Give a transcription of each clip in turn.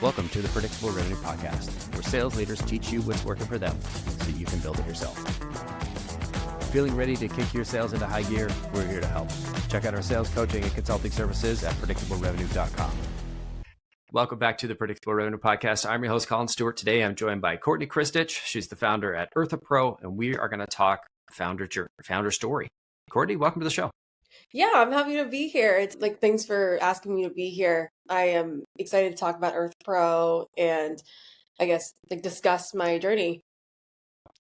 Welcome to the Predictable Revenue Podcast, where sales leaders teach you what's working for them so you can build it yourself. Feeling ready to kick your sales into high gear? We're here to help. Check out our sales coaching and consulting services at predictablerevenue.com. Welcome back to the Predictable Revenue Podcast. I'm your host, Colin Stewart. Today, I'm joined by Courtney Krstich. She's the founder at EarthaPro, and we are going to talk founder story. Courtney, welcome to the show. Yeah, I'm happy to be here. It's like, thanks for asking me to be here. I am excited to talk about EarthaPro and I guess discuss my journey.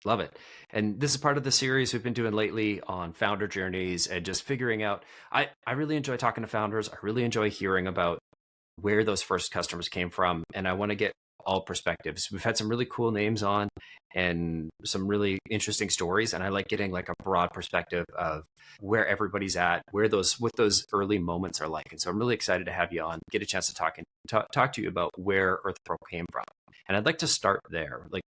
Love it. And this is part of the series we've been doing lately on founder journeys and just figuring out, I really enjoy talking to founders. I really enjoy hearing about where those first customers came from. And I want to get all perspectives. We've had some really cool names on and some really interesting stories. And I like getting like a broad perspective of where everybody's at, what those early moments are like. And so I'm really excited to have you on, get a chance to talk to you about where EarthaPro came from. And I'd like to start there. Like,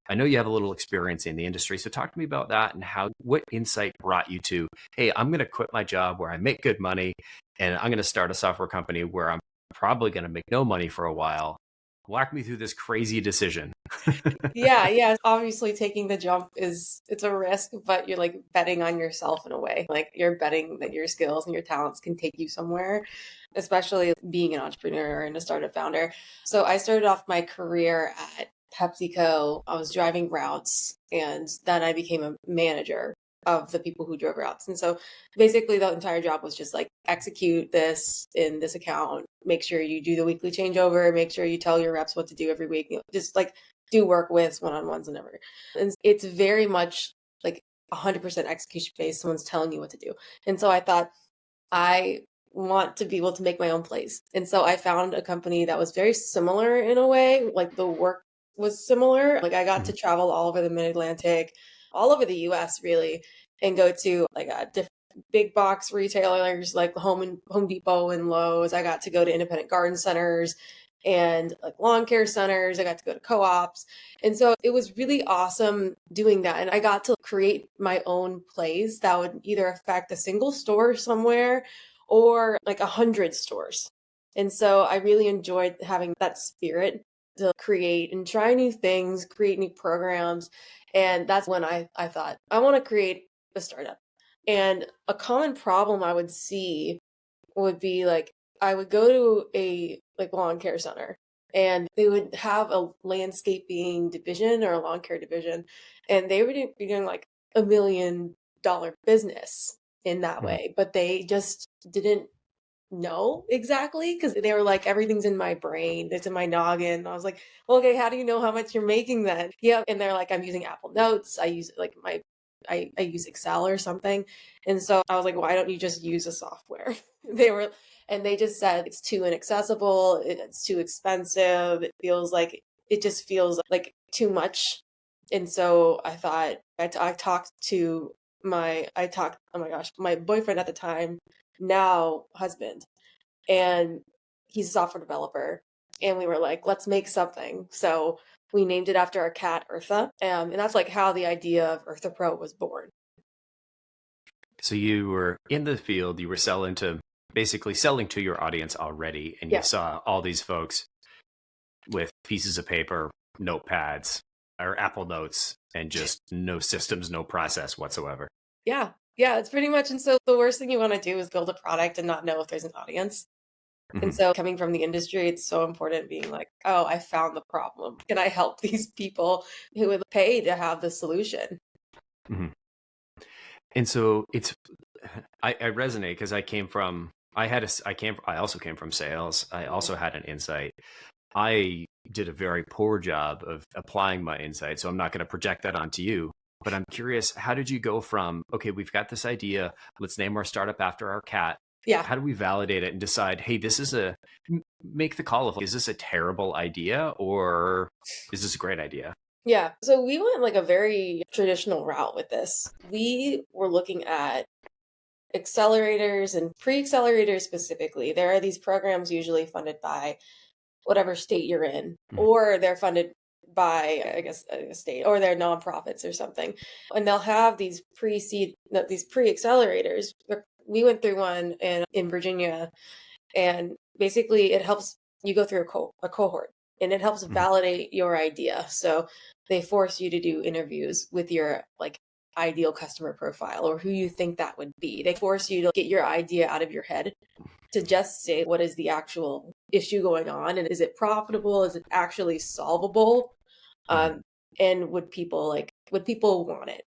I know you have a little experience in the industry. So talk to me about that and what insight brought you to, hey, I'm going to quit my job where I make good money and I'm going to start a software company where I'm probably going to make no money for a while. Walk me through this crazy decision. Yeah. Obviously taking the jump it's a risk, but you're like betting on yourself in a way. Like you're betting that your skills and your talents can take you somewhere, especially being an entrepreneur and a startup founder. So I started off my career at PepsiCo. I was driving routes and then I became a manager of the people who drove routes. And so basically the entire job was just like execute this in this account, make sure you do the weekly changeover, make sure you tell your reps what to do every week, just like do work with one-on-ones and everything. And it's very much like 100% execution based. Someone's telling you what to do. And so I thought I want to be able to make my own place. And so I found a company that was very similar in a way, like the work was similar. Like I got to travel all over the Mid-Atlantic, all over the US really, and go to like a different big box retailers like Home Depot and Lowe's. I got to go to independent garden centers and like lawn care centers. I got to go to co-ops. And so it was really awesome doing that. And I got to create my own place that would either affect a single store somewhere or like 100 stores. And so I really enjoyed having that spirit to create and try new things, create new programs. And that's when I thought, I want to create a startup. And a common problem I would see would be like, I would go to a like lawn care center and they would have a landscaping division or a lawn care division. And they would be doing like $1 million business in that way, but they just didn't know exactly because they were like, everything's in my brain, it's in my noggin. I was like, well, okay, how do you know how much you're making then? Yeah. And they're like, I'm using Apple Notes. I use like I use Excel or something. And so I was like, why don't you just use a software? They just said it's too inaccessible. It's too expensive. It just feels like too much. And so I thought, I talked to my boyfriend at the time, now husband, and he's a software developer. And we were like, let's make something. So we named it after our cat, Eartha. And that's like how the idea of EarthaPro was born. So you were in the field, you were basically selling to your audience already. And you saw all these folks with pieces of paper, notepads, or Apple Notes, and just no systems, no process whatsoever. Yeah, it's pretty much. And so the worst thing you want to do is build a product and not know if there's an audience. And so coming from the industry, it's so important being like, oh, I found the problem. Can I help these people who would pay to have the solution? And so I resonate because I also came from sales. I also had an insight. I did a very poor job of applying my insight. So I'm not going to project that onto you, but I'm curious, how did you go from, okay, we've got this idea, let's name our startup after our cat. Yeah. How do we validate it and decide, hey, make the call of, is this a terrible idea or is this a great idea? Yeah. So we went like a very traditional route with this. We were looking at accelerators and pre-accelerators specifically. There are these programs usually funded by whatever state you're in, or they're funded by, I guess, a state, or they're nonprofits or something. And they'll have these pre-accelerators. We went through one in Virginia, and basically it helps you go through a cohort. and it helps Mhm. validate your idea. So they force you to do interviews with your like ideal customer profile or who you think that would be. They force you to get your idea out of your head to just say what is the actual issue going on and is it profitable? Is it actually solvable? Mhm. Um, and would people want it?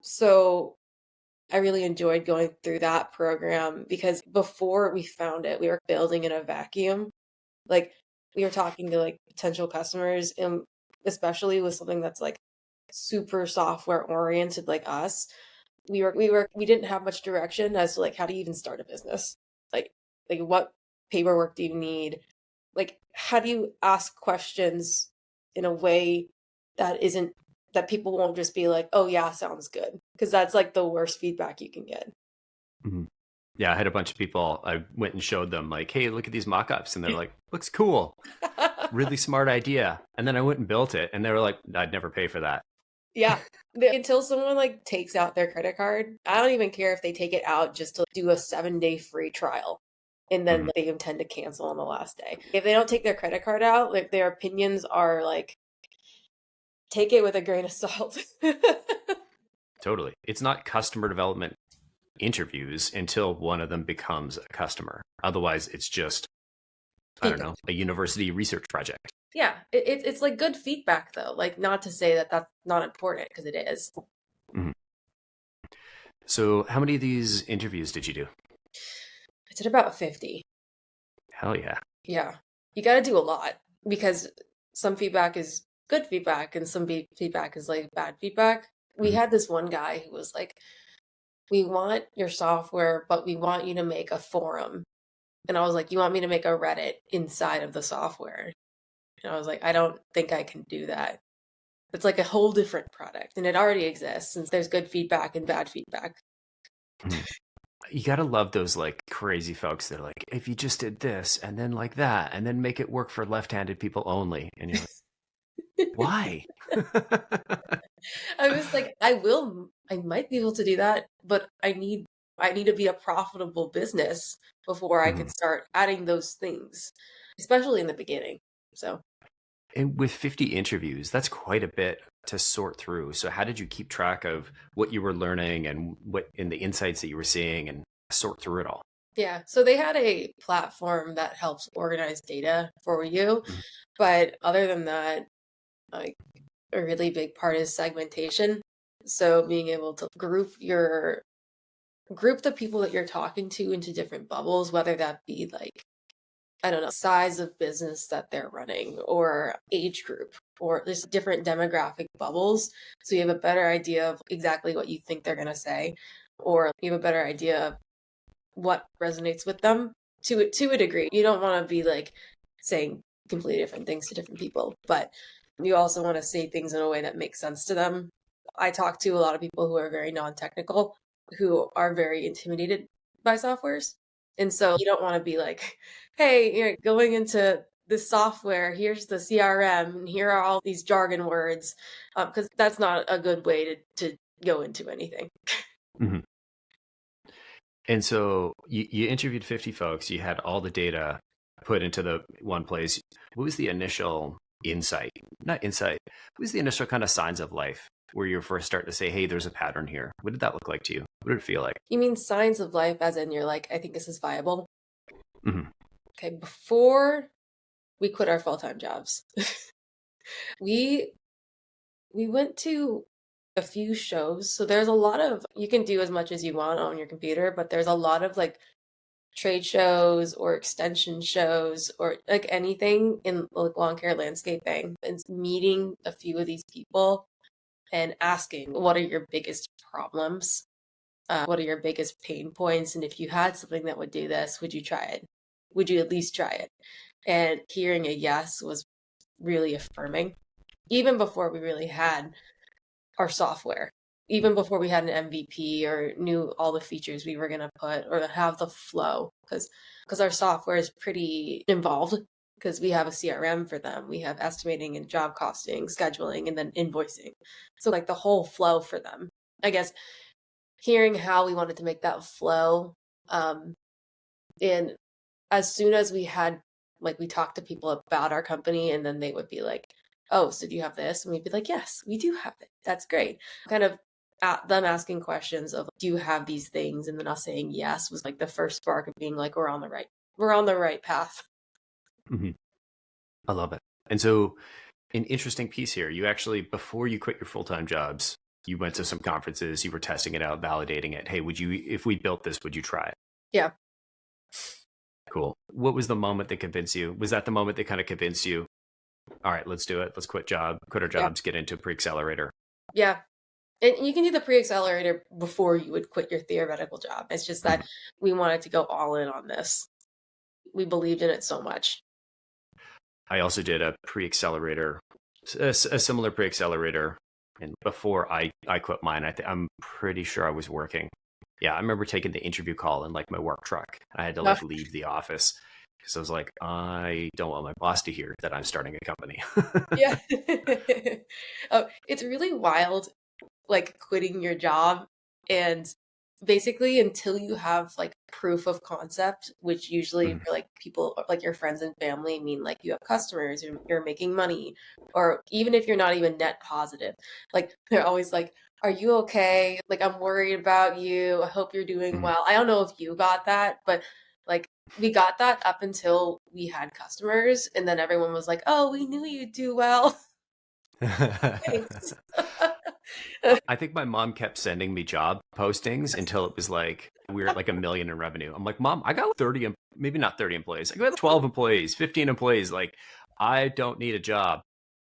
So I really enjoyed going through that program because before we found it, we were building in a vacuum. Like we were talking to like potential customers and especially with something that's like super software oriented like us, we didn't have much direction as to like how to even start a business. Like like what paperwork do you need? Like how do you ask questions in a way that isn't that people won't just be like, "Oh yeah, sounds good." Because that's like the worst feedback you can get. Mhm. Yeah, I had a bunch of people. I went and showed them, like, "Hey, look at these mock-ups," and they're like, "Looks cool. Really smart idea." And then I went and built it, and they were like, "I'd never pay for that." Yeah. Until someone like takes out their credit card, I don't even care if they take it out just to do a 7-day free trial. And then Mhm. they intend to cancel on the last day. If they don't take their credit card out, like their opinions are like, take it with a grain of salt. Totally. It's not customer development interviews until one of them becomes a customer. Otherwise, it's just, I don't know, Feedback. a university research project. Yeah. It's like good feedback though. Like not to say that that's not important because it is. Mhm. So, how many of these interviews did you do? It's at about 50. Hell yeah. Yeah. You got to do a lot because some feedback is good feedback and some feedback is like bad feedback. We Mhm. had this one guy who was like, "We want your software, but we want you to make a forum." And I was like, "You want me to make a Reddit inside of the software?" And I was like, "I don't think I can do that. It's like a whole different product and it already exists since there's good feedback and bad feedback." Mhm. You gotta love those like crazy folks that are like, if you just did this and then like that, and then make it work for left-handed people only. And you're like, why? I was like, I might be able to do that, but I need to be a profitable business before I Mhm. could start adding those things, especially in the beginning. So, And with 50 interviews, that's quite a bit to sort through. So how did you keep track of what you were learning and what in the insights that you were seeing and sort through it all? yeah. So they had a platform that helps organize data for you, Mhm. but other than that, like a really big part is segmentation. So being able to group the people that you're talking to into different bubbles, whether that be like I don't know, size of business that they're running or age group or just different demographic bubbles. So you have a better idea of exactly what you think they're going to say, or you have a better idea of what resonates with them to a degree. You don't want to be like saying completely different things to different people, but you also want to say things in a way that makes sense to them. I talk to a lot of people who are very non-technical, who are very intimidated by softwares. And so you don't want to be like, hey, you're going into this software, here's the CRM, and here are all these jargon words, because that's not a good way to go into anything. Mhm. And so you interviewed 50 folks, you had all the data put into the one place. What was the initial insight? Not insight. What was the initial kind of signs of life where you were first starting to say, hey, there's a pattern here? What did that look like to you? What did it feel like? You mean signs of life, as in you're like, I think this is viable? Mhm. Okay, before we quit our full-time jobs, we we went to a few shows. So there's a lot of you can do as much as you want on your computer, but there's a lot of like trade shows or extension shows or like anything in like lawn care landscaping and meeting a few of these people and asking what are your biggest problems, what are your biggest pain points, and if you had something that would do this, would you try it? Would you at least try it? And hearing a yes was really affirming even before we really had our software, even before we had an MVP or knew all the features we were going to put or have the flow because our software is pretty involved because we have a CRM for them. We have estimating and job costing, scheduling, and then invoicing. So like the whole flow for them. I guess hearing how we wanted to make that flow, and as soon as we had Like we talk to people about our company and then they would be like, "Oh, so do you have this?" And we'd be like, "Yes, we do have it. That's great." Kind of them asking questions of, "Do you have these things?" And then us saying yes was like the first spark of being like, we're on the right path. Hmm. I love it. And so, an interesting piece here. You actually, before you quit your full-time jobs, you went to some conferences, you were testing it out, validating it. Hey, would you, if we built this, would you try it? Yeah. Cool. What was the moment that convinced you? Was that the moment that kind of convinced you, all right, let's do it. Let's quit our Yeah. jobs, get into a pre-accelerator. Yeah. And you can do the pre-accelerator before you would quit your theoretical job. It's just Mhm. that we wanted to go all in on this. We believed in it so much. I also did a pre-accelerator, a similar pre-accelerator. And before I quit mine, I'm pretty sure I was working. Yeah, I remember taking the interview call in like my work truck. I had to Uh, like leave the office because I was like, I don't want my boss to hear that I'm starting a company. yeah. It's really wild, like quitting your job and basically until you have like proof of concept, which usually Mhm. for like people like your friends and family mean like you have customers, you're making money, or even if you're not even net positive, like they're always like, "Are you okay? Like I'm worried about you. I hope you're doing Mhm. well." I don't know if you got that, but like we got that up until we had customers, and then everyone was like, "Oh, we knew you'd do well." Thanks. I think my mom kept sending me job postings until it was like we were at like 1 million in revenue. I'm like, Mom, I got 30, maybe not 30 employees. I got 12 employees, 15 employees. Like, I don't need a job.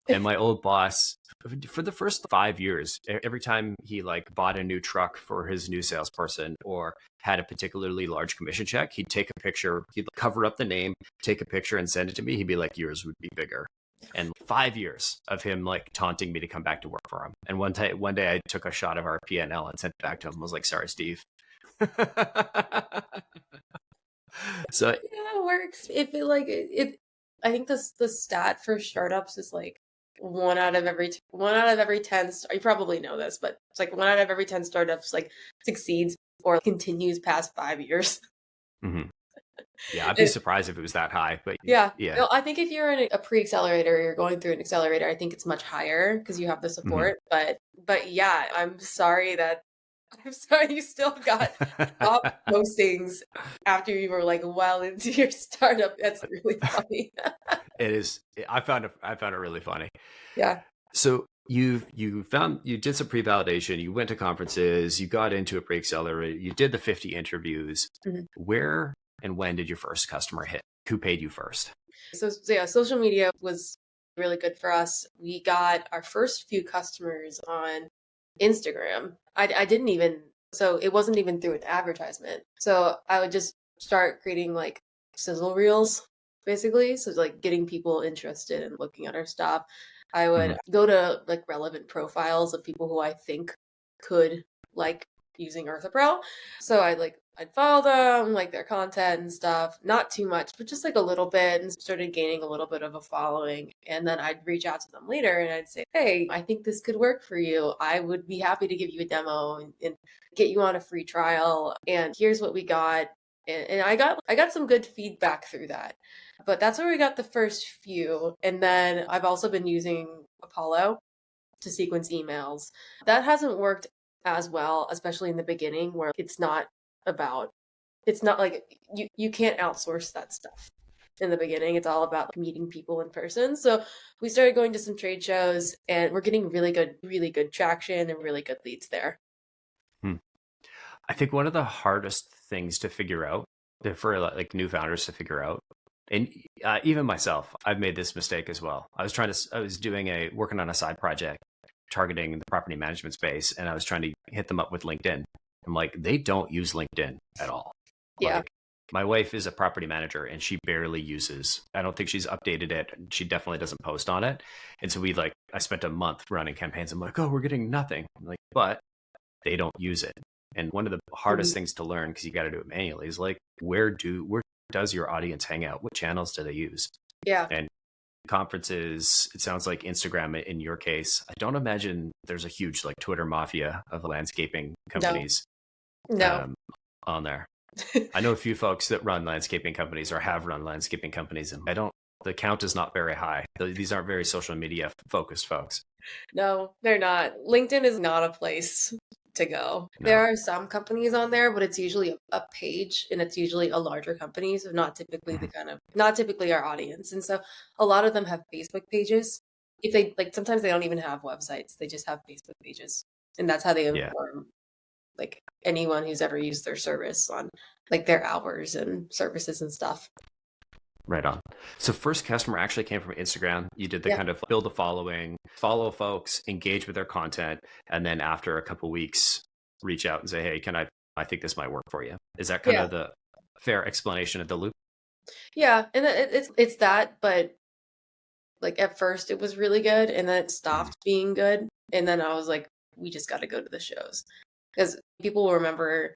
And my old boss, for the first 5 years, every time he like bought a new truck for his new salesperson or had a particularly large commission check, he'd take a picture, he'd cover up the name, take a picture and send it to me. He'd be like, yours would be bigger. And 5 years of him like taunting me to come back to work for him. And one day I took a shot of our P&L and sent it back to him. I was like, sorry, Steve. So Yeah, it works. If it like it I think this the stat for startups is like one out of every 10 you probably know this, but it's like one out of every 10 startups like succeeds or continues past 5 years. mhm. Yeah, I'd be It- surprised if it was that high, but yeah. yeah. No, I think if you're in a pre-accelerator, you're going through an accelerator, I think it's much higher because you have the Mhm. support. But yeah, I'm sorry you still got job postings after you were like well into your startup. That's really funny. It is. I found it really funny. Yeah. So you did some pre-validation, you went to conferences, you got into a pre-accelerator, you did the 50 interviews. Mhm. Where and when did your first customer hit? Who paid you first? So yeah, social media was really good for us. We got our first few customers on Instagram. I didn't even, so it wasn't even through an advertisement. So I would just start creating like sizzle reels, basically. So like getting people interested in looking at our stuff. I would Mhm. go to like relevant profiles of people who I think could like using EarthaPro. So I'd follow them, like their content and stuff. Not too much, but just like a little bit, and started gaining a little bit of a following. And then I'd reach out to them later and I'd say, "Hey, I think this could work for you. I would be happy to give you a demo and get you on a free trial. And here's what we got." And I got some good feedback through that. But that's where we got the first few. And then I've also been using Apollo to sequence emails. That hasn't worked as well, especially in the beginning where about it's not like you can't outsource that stuff. In the beginning, it's all about meeting people in person. So we started going to some trade shows and we're getting really good traction and really good leads there. Hmm. I think one of the hardest things to figure out for like new founders to figure out, and even myself, I've made this mistake as well. I was working on a side project targeting the property management space, and I was trying to hit them up with LinkedIn. I'm like, they don't use LinkedIn at all. Yeah. Like, my wife is a property manager and she barely uses, I don't think she's updated it. She definitely doesn't post on it. And so I spent a month running campaigns. I'm like, oh, we're getting nothing. I'm like, but they don't use it. And one of the hardest Mhm. things to learn, because you got to do it manually, is like, where does your audience hang out? What channels do they use? Yeah. And conferences, it sounds like Instagram in your case. I don't imagine there's a huge like Twitter mafia of landscaping No. companies No. um, on there. I know a few folks that run landscaping companies or have run landscaping companies, and the count is not very high. These aren't very social media focused folks. No, they're not. LinkedIn is not a place to go. There No. are some companies on there, but it's usually a page and it's usually a larger company. So Mhm. not typically our audience. And so a lot of them have Facebook pages. If they like, sometimes they don't even have websites. They just have Facebook pages. And that's how they Yeah. inform like anyone who's ever used their service on like their hours and services and stuff. Right on. So first customer actually came from Instagram. You did the Yeah. kind of build a following, follow folks, engage with their content, and then after a couple weeks, reach out and say, "Hey, I think this might work for you." Is that kind Yeah. of the fair explanation of the loop? Yeah. And it's that, but like at first it was really good and then it Mhm. stopped being good. And then I was like, we just got to go to the shows because people will remember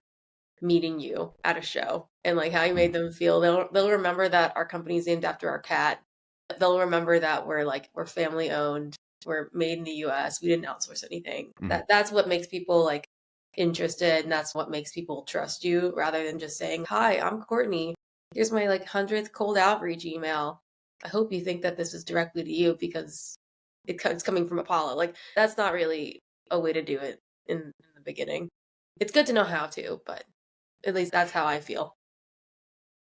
meeting you at a show and like how you Mhm. made them feel. They'll remember that our company's named after our cat. They'll remember that we're family owned. We're made in the US. We didn't outsource anything. Mhm. That's what makes people like interested and that's what makes people trust you rather than just saying, "Hi, I'm Courtney. Here's my like 100th cold outreach email. I hope you think that this is directly to you because it's coming from Apollo." Like that's not really a way to do it in the beginning. It's good to know how to, but at least that's how I feel.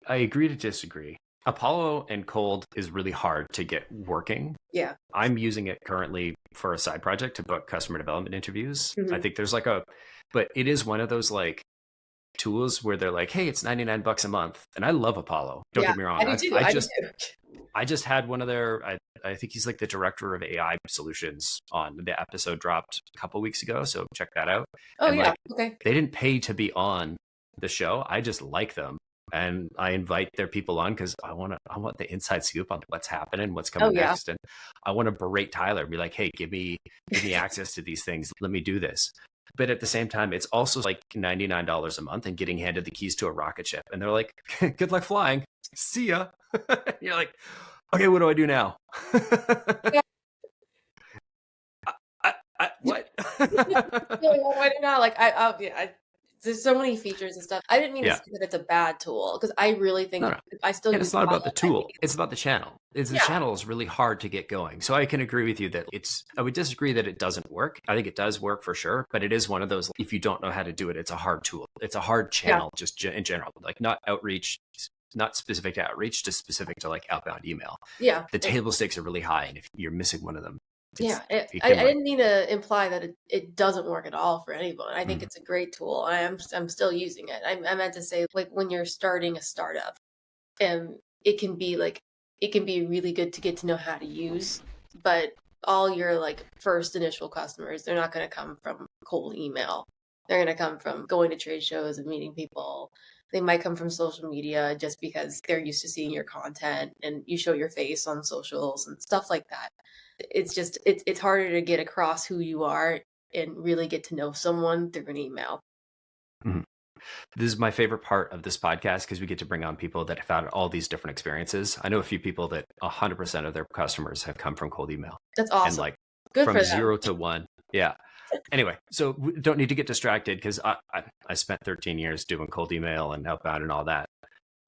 I agree to disagree. Apollo and Cold is really hard to get working. Yeah. I'm using it currently for a side project to book customer development interviews. I Mhm. think but it is one of those like tools where they're like, "Hey, it's 99 bucks a month." And I love Apollo. Don't Yeah, get me wrong. I do too, I do too. I just had one of their I think he's like the director of AI solutions on the episode dropped a couple weeks ago, so check that out. Oh, And yeah, like okay. they didn't pay to be on the show. I just like them. And I invite their people on because I want the inside scoop on what's happening, what's Oh, coming yeah. next. And I want to berate Tyler, be like, "Hey, give me access to these things. Let me do this." But at the same time, it's also like $99 a month and getting handed the keys to a rocket ship. And they're like, "Good luck flying. See ya." You're like, "Okay, what do I do now?" Yeah. What? Yeah, yeah, why not? Like, yeah, there's so many features and stuff. I didn't mean to Yeah. say that it's a bad tool because I really No, think no. I still And use it's not about the Apollo. I think tool. It's about the channel. The yeah, channel is really hard to get going. So I can agree with you that I would disagree that it doesn't work. I think it does work for sure, but it is one of those, if you don't know how to do it, it's a hard tool. It's a hard yeah, channel just in general, like not outreach, not specific to outreach, just specific to like outbound email. yeah, The table stakes are really high. And if you're missing one of them, yeah. it can I like, didn't mean to imply that it doesn't work at all for anyone. I think mhm, it's a great tool. I'm still using it. I meant to say, like, when you're starting a startup, and it can be like it can be really good to get to know how to use, but all your like first initial customers, they're not going to come from cold email. They're going to come from going to trade shows and meeting people. They might come from social media just because they're used to seeing your content and you show your face on socials and stuff like that. It's just it's harder to get across who you are and really get to know someone through an email. mhm. This is my favorite part of this podcast because we get to bring on people that have had all these different experiences. I know a few people that 100% of their customers have come from cold email That's and awesome. like Good from for them. 0 to 1. Yeah. Anyway, so we don't need to get distracted because I spent 13 years doing cold email and outbound and all that.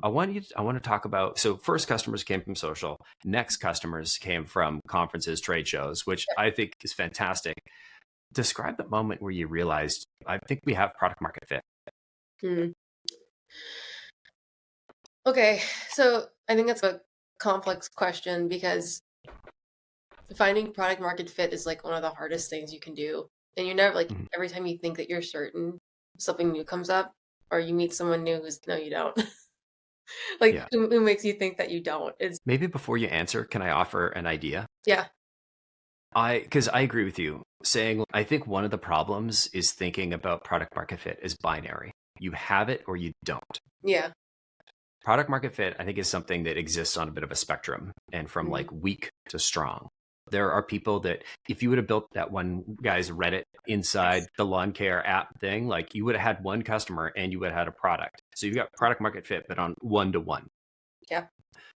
I want to talk about, so first customers came from social. Next customers came from conferences, trade shows, which I think is fantastic. Describe the moment where you realized, I think we have product market fit. Hmm. Okay, so I think that's a complex question because finding product market fit is like one of the hardest things you can do. And you're never like Mhm. every time you think that you're certain, something new comes up, or you meet someone new who's no, you don't. Like Yeah. who makes you think that you don't? It's Maybe before you answer, can I offer an idea? yeah, Because I agree with you saying, I think one of the problems is thinking about product market fit as binary. You have it or you don't. yeah, Product market fit, I think, is something that exists on a bit of a spectrum and from mhm, like weak to strong. There are people that if you would have built that one guy's Reddit inside yes, the lawn care app thing, like you would have had one customer and you would have had a product. So you've got product market fit, but on 1 to 1. yeah,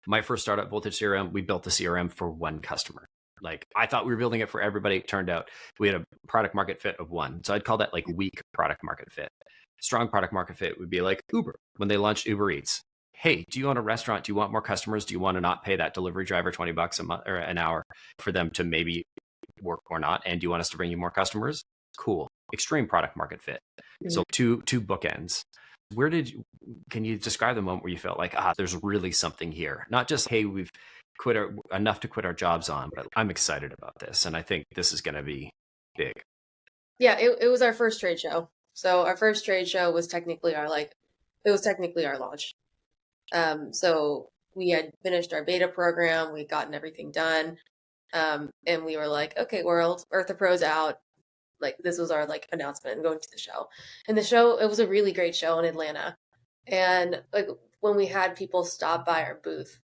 My first startup, Voltage CRM, we built the CRM for one customer. Like I thought we were building it for everybody. It turned out we had a product market fit of 1. So I'd call that like weak product market fit. Strong product market fit would be like Uber when they launched Uber Eats. Hey, do you own a restaurant? Do you want more customers? Do you want to not pay that delivery driver $20 a month or an hour for them to maybe work or not? And do you want us to bring you more customers? Cool. Extreme product market fit. So two bookends. Can you describe the moment where you felt like, there's really something here? Not just, hey, we've enough to quit our jobs on, but I'm excited about this. And I think this is going to be big. Yeah, it was our first trade show. So our first trade show was technically our launch. So we had finished our beta program, we'd gotten everything done. And we were like, okay, world, Earth of Pro's out. Like this was our like announcement going to the show. And the show, it was a really great show in Atlanta. And like when we had people stop by our booth,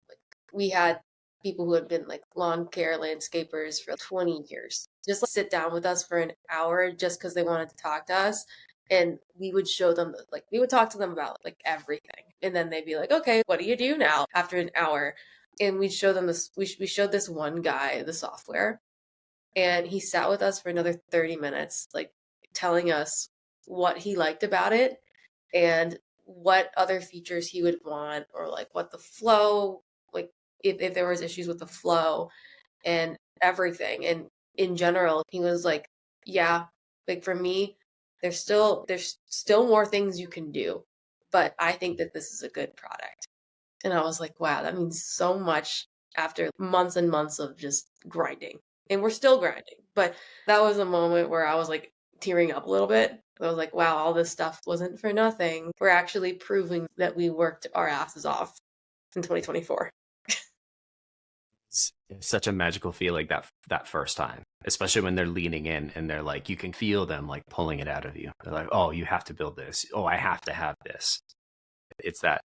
like we had people who had been like lawn care landscapers for 20 years just like, sit down with us for an hour just because they wanted to talk to us. And we would show them, like, we would talk to them about like everything. And then they'd be like, okay, what do you do now after an hour? And we'd show them this, we showed this one guy the software, and he sat with us for another 30 minutes, like telling us what he liked about it and what other features he would want, or like what the flow, like if there was issues with the flow and everything. And in general, he was like, yeah, like for me, there's still more things you can do, but I think that this is a good product. And I was like, wow, that means so much after months and months of just grinding. And we're still grinding. But that was a moment where I was like tearing up a little bit. I was like, wow, all this stuff wasn't for nothing. We're actually proving that we worked our asses off in 2024. It's such a magical feeling that first time, especially when they're leaning in and they're like, you can feel them like pulling it out of you. They're like, oh, you have to build this. Oh, I have to have this. It's that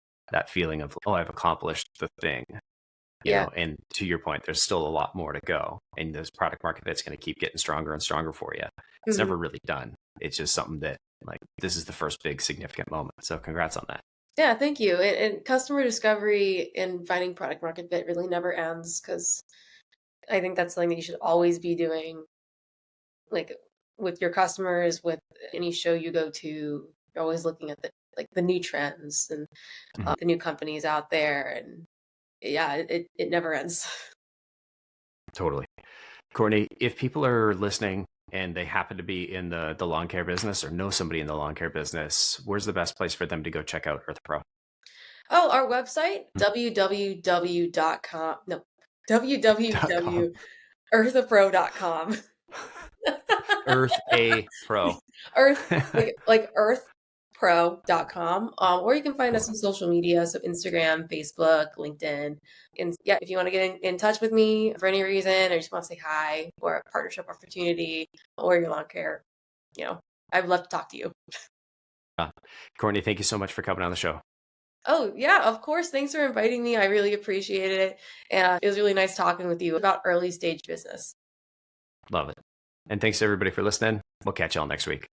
feeling of, oh, I've accomplished the thing. You know, and to your point, there's still a lot more to go, and this product market fit's going to keep getting stronger and stronger for you. It's never really done. It's just something that, like, this is the first big significant moment. So congrats on that. Yeah, thank you. And customer discovery and finding product market fit really never ends, because I think that's something that you should always be doing, like with your customers, with any show you go to. You're always looking at the new trends and the new companies out there, and yeah, it never ends. Totally. Courtney, if people are listening and they happen to be in the lawn care business or know somebody in the lawn care business, where's the best place for them to go check out Earth Pro? Oh, our website, www.com. No, www.earthofpro.com. Earth A Pro. Earth, like earthpro.com. Or you can find us on social media, so Instagram, Facebook, LinkedIn. And yeah, if you want to get in touch with me for any reason, or just want to say hi, or a partnership opportunity, or your lawn care, I'd love to talk to you. Courtney, thank you so much for coming on the show. Oh, yeah, of course. Thanks for inviting me. I really appreciated it. And it was really nice talking with you about early stage business. Love it. And thanks to everybody for listening. We'll catch y'all next week.